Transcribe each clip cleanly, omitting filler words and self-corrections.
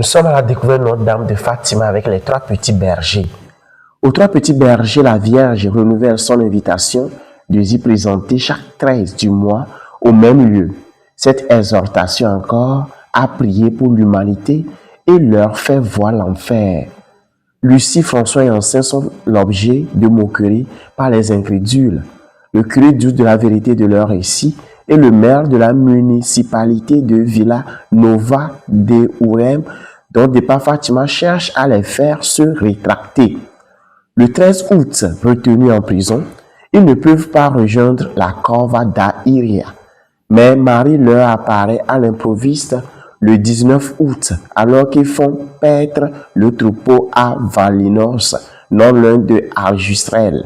Nous sommes à la découverte de Notre-Dame de Fatima avec les 3 petits bergers. Aux 3 petits bergers, la Vierge renouvelle son invitation de s'y présenter chaque 13 du mois au même lieu. Cette exhortation encore à prier pour l'humanité et leur fait voir l'enfer. Lucie, François et Ancin sont l'objet de moqueries par les incrédules. Le curé doute de la vérité de leur récit et le maire de la municipalité de Villa Nova de Urem, dont départ Fatima, cherche à les faire se rétracter. Le 13 août, retenus en prison, ils ne peuvent pas rejoindre la Cova da Iria. Mais Marie leur apparaît à l'improviste le 19 août, alors qu'ils font paître le troupeau à Valinos, non loin de Arjustrel.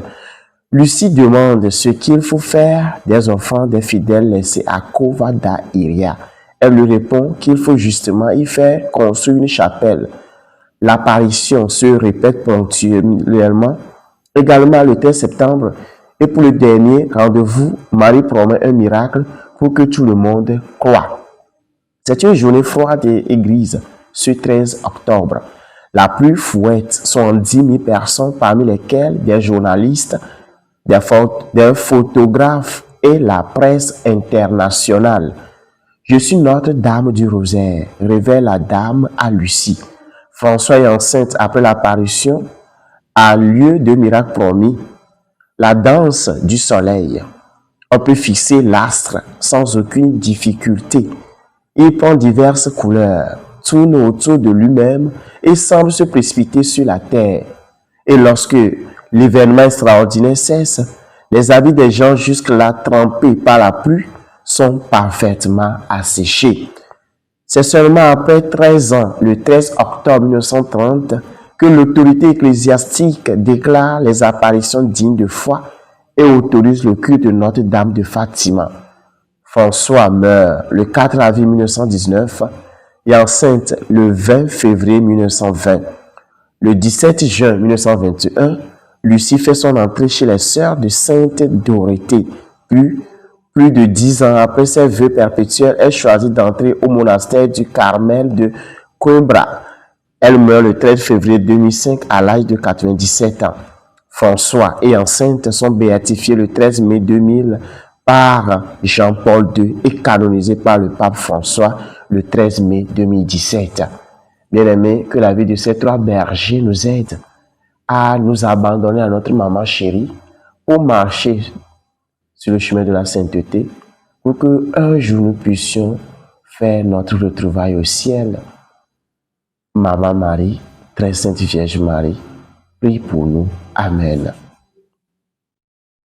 Lucie demande ce qu'il faut faire des enfants des fidèles laissés à Cova da Iria. Elle lui répond qu'il faut justement y faire construire une chapelle. L'apparition se répète ponctuellement, également le 13 septembre, et pour le dernier rendez-vous, Marie promet un miracle pour que tout le monde croie. C'est une journée froide et grise, ce 13 octobre. La pluie fouette sont 10 000 personnes, parmi lesquelles des journalistes, des photographes et la presse internationale. Je suis Notre-Dame du Rosaire, révèle la dame à Lucie. François est enceinte après l'apparition, à lieu de miracle promis. La danse du soleil. On peut fixer l'astre sans aucune difficulté. Il prend diverses couleurs, tourne autour de lui-même et semble se précipiter sur la terre. Et lorsque l'événement extraordinaire cesse, les habits des gens jusque-là trempés par la pluie sont parfaitement asséchés. C'est seulement après 13 ans, le 13 octobre 1930, que l'autorité ecclésiastique déclare les apparitions dignes de foi et autorise le culte de Notre-Dame de Fatima. François meurt le 4 avril 1919 et enceinte le 20 février 1920. Le 17 juin 1921, Lucie fait son entrée chez les sœurs de Sainte Dorothée. Plus de 10 ans après ses vœux perpétuels, elle choisit d'entrer au monastère du Carmel de Coimbra. Elle meurt le 13 février 2005 à l'âge de 97 ans. François et enceinte sont béatifiés le 13 mai 2000 par Jean-Paul II et canonisés par le pape François le 13 mai 2017. Bien-aimés, que la vie de ces 3 bergers nous aide à nous abandonner à notre maman chérie pour marcher sur le chemin de la sainteté, pour qu'un jour nous puissions faire notre retrouvaille au ciel. Maman Marie, très sainte Vierge Marie, prie pour nous. Amen.